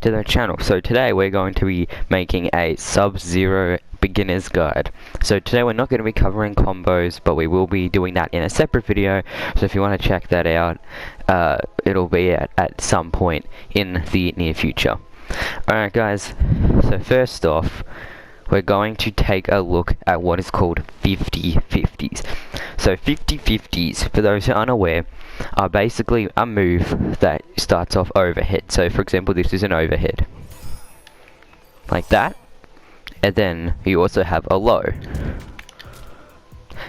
to the channel. So today we're going to be making a Sub-Zero beginner's guide. So today we're not going to be covering combos, but we will be doing that in a separate video. So if you want to check that out, it'll be at some point in the near future. Alright guys, so first off, we're going to take a look at what is called 50-50s. So 50-50s, for those who are unaware, are basically a move that starts off overhead. So for example, this is an overhead, like that, and then you also have a low.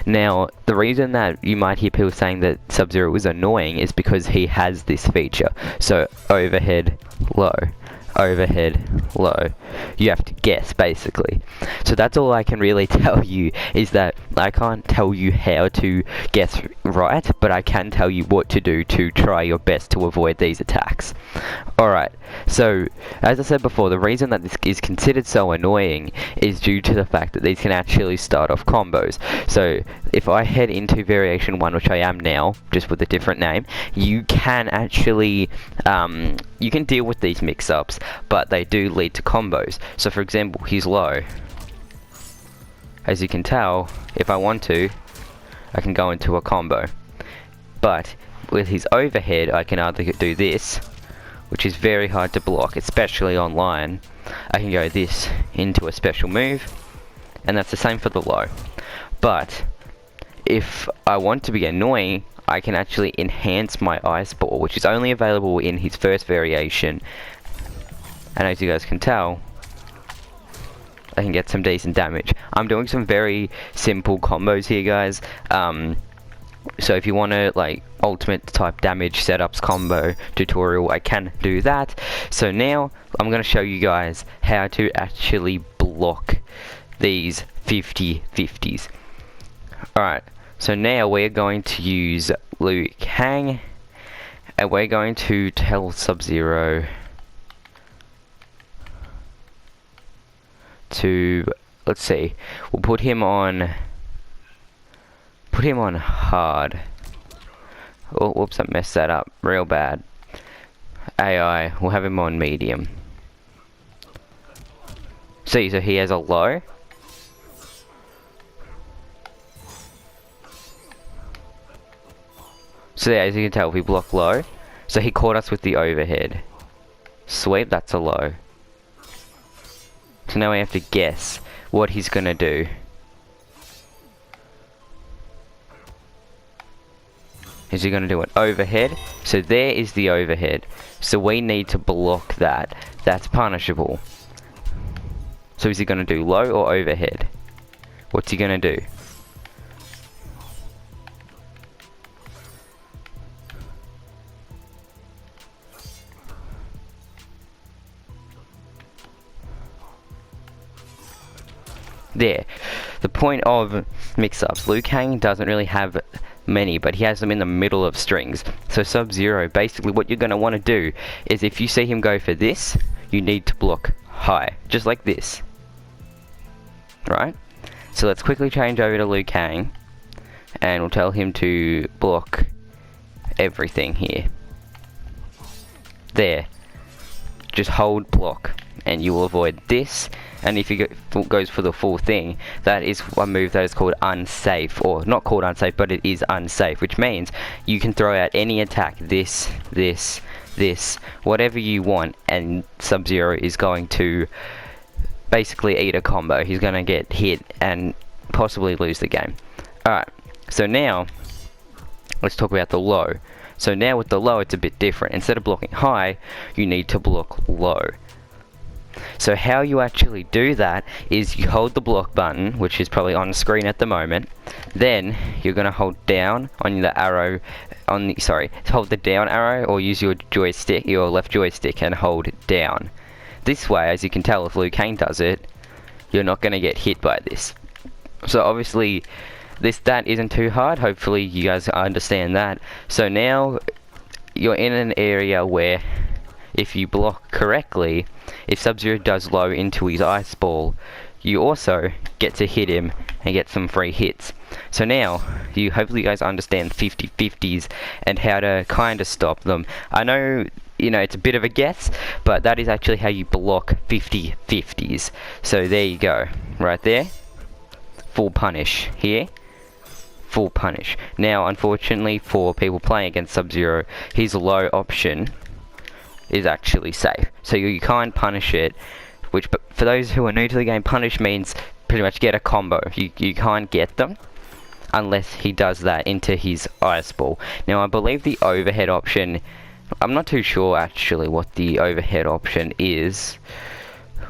Now, the reason that you might hear people saying that Sub-Zero is annoying is because he has this feature. So overhead, low, overhead, low. You have to guess, basically. So that's all I can really tell you, is that I can't tell you how to guess right, but I can tell you what to do to try your best to avoid these attacks. Alright, so as I said before, the reason that this is considered so annoying is due to the fact that these can actually start off combos. So if I head into variation 1, which I am now, just with a different name, you can actually you can deal with these mix-ups, but they do lead to combos. So for example, he's low. As you can tell, if I want to, I can go into a combo. But with his overhead, I can either do this, which is very hard to block, especially online. I can go this into a special move, and that's the same for the low. But if I want to be annoying, I can actually enhance my ice ball, which is only available in his first variation. And as you guys can tell, I can get some decent damage. I'm doing some very simple combos here, guys. So if you want to, like, ultimate type damage setups combo tutorial, I can do that. So now I'm going to show you guys how to actually block these 50-50s. Alright, so now we're going to use Liu Kang, and we're going to tell Sub-Zero to, let's see, we'll put him on hard. Oh, whoops, I messed that up real bad. AI, we'll have him on medium. See, so he has a low. So there, as you can tell, we block low. So he caught us with the overhead. Sweep, that's a low. So now we have to guess what he's gonna do. Is he gonna do an overhead? So there is the overhead. So we need to block that. That's punishable. So is he gonna do low or overhead? What's he gonna do? There. The point of mix-ups, Liu Kang doesn't really have many, but he has them in the middle of strings. So Sub-Zero, basically what you're going to want to do is, if you see him go for this, you need to block high, just like this. Right? So let's quickly change over to Liu Kang, and we'll tell him to block everything here. There. Just hold block, and you will avoid this. And if he goes for the full thing, that is a move that is called unsafe, or not called unsafe, but it is unsafe, which means you can throw out any attack, this, whatever you want, and Sub-Zero is going to basically eat a combo. He's going to get hit and possibly lose the game. Alright, so now let's talk about the low. So now with the low, it's a bit different. Instead of blocking high, you need to block low. So how you actually do that is you hold the block button, which is probably on screen at the moment. Then you're going to hold down on the arrow, hold the down arrow, or use your joystick, your left joystick, and hold down. This way, as you can tell, if Liu Kang does it, you're not going to get hit by this. So obviously that isn't too hard. Hopefully you guys understand that. So now you're in an area where, if you block correctly, if Sub-Zero does low into his ice ball, you also get to hit him and get some free hits. So now, hopefully you guys understand 50-50s and how to kind of stop them. I know you know, it's a bit of a guess, but that is actually how you block 50/50s. So there you go, right there. Full punish here. Full punish. Now, unfortunately, for people playing against Sub-Zero, his low option is actually safe. So you can't punish it, which, but for those who are new to the game, punish means pretty much get a combo. You can't get them unless he does that into his ice ball. Now, I believe the overhead option, I'm not too sure actually what the overhead option is.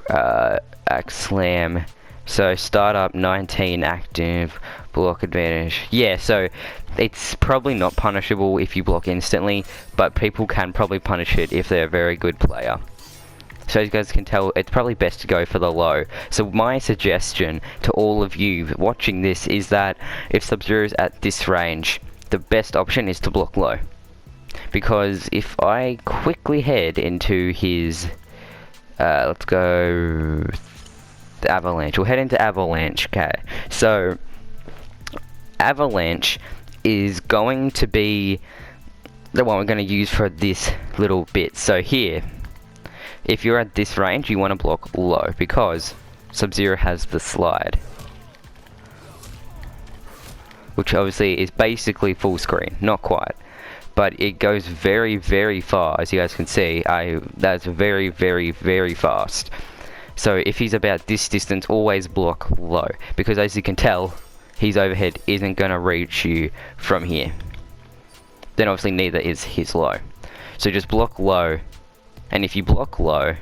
Axe slam. So start up 19 active, block advantage. Yeah, so it's probably not punishable if you block instantly, but people can probably punish it if they're a very good player. So as you guys can tell, it's probably best to go for the low. So my suggestion to all of you watching this is that if Sub-Zero's at this range, the best option is to block low. Because if I quickly head into his, let's go Avalanche. We'll head into Avalanche, okay. So Avalanche is going to be the one we're going to use for this little bit. So here, if you're at this range, you want to block low because Sub-Zero has the slide, which obviously is basically full screen, not quite, but it goes very, very far. As you guys can see, that's very, very, very fast. So if he's about this distance, always block low, because as you can tell, his overhead isn't going to reach you from here. Then obviously neither is his low. So just block low, and if you block low,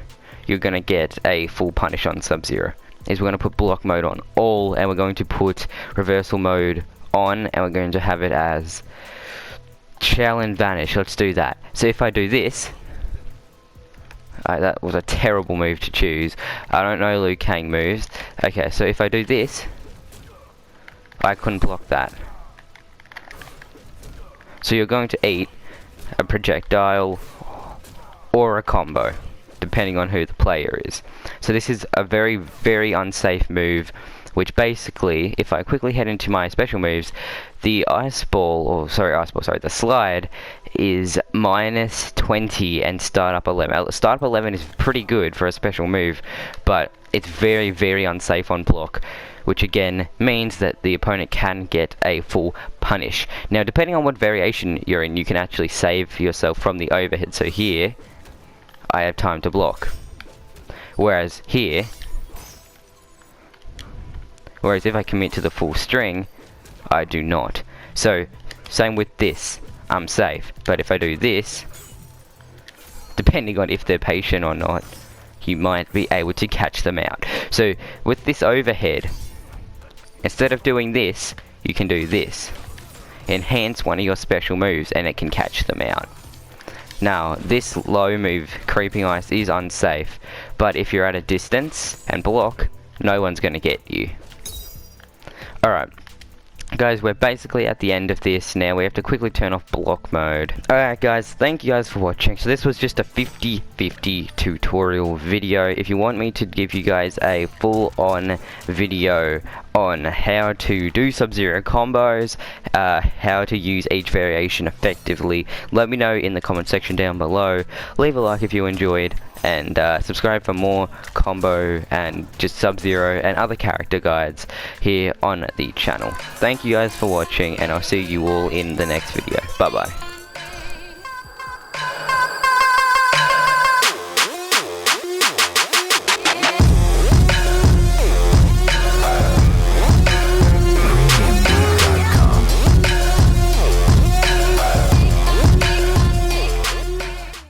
you're going to get a full punish on Sub-Zero. Is we're going to put block mode on all, and we're going to put reversal mode on, and we're going to have it as challenge vanish. Let's do that. So if I do this, that was a terrible move to choose. I don't know Liu Kang moves. Okay, so if I do this, I couldn't block that. So you're going to eat a projectile or a combo, depending on who the player is. So this is a very, very unsafe move, which basically, if I quickly head into my special moves, the the slide is -20 and start up 11. Start up 11 is pretty good for a special move, but it's very, very unsafe on block, which again means that the opponent can get a full punish. Now, depending on what variation you're in, you can actually save yourself from the overhead. So here, I have time to block. Whereas here, if I commit to the full string, I do not. So, same with this, I'm safe. But if I do this, depending on if they're patient or not, you might be able to catch them out. So, with this overhead, instead of doing this, you can do this. Enhance one of your special moves and it can catch them out. Now, this low move, Creeping Ice, is unsafe, but if you're at a distance and block, no one's going to get you. Alright, guys, we're basically at the end of this now. We have to quickly turn off block mode. Alright guys, thank you guys for watching. So this was just a 50/50 tutorial video. If you want me to give you guys a full-on video on how to do Sub-Zero combos, how to use each variation effectively, let me know in the comment section down below. Leave a like if you enjoyed, and subscribe for more combo and just Sub-Zero and other character guides here on the channel. Thank you guys for watching, and I'll see you all in the next video. Bye bye.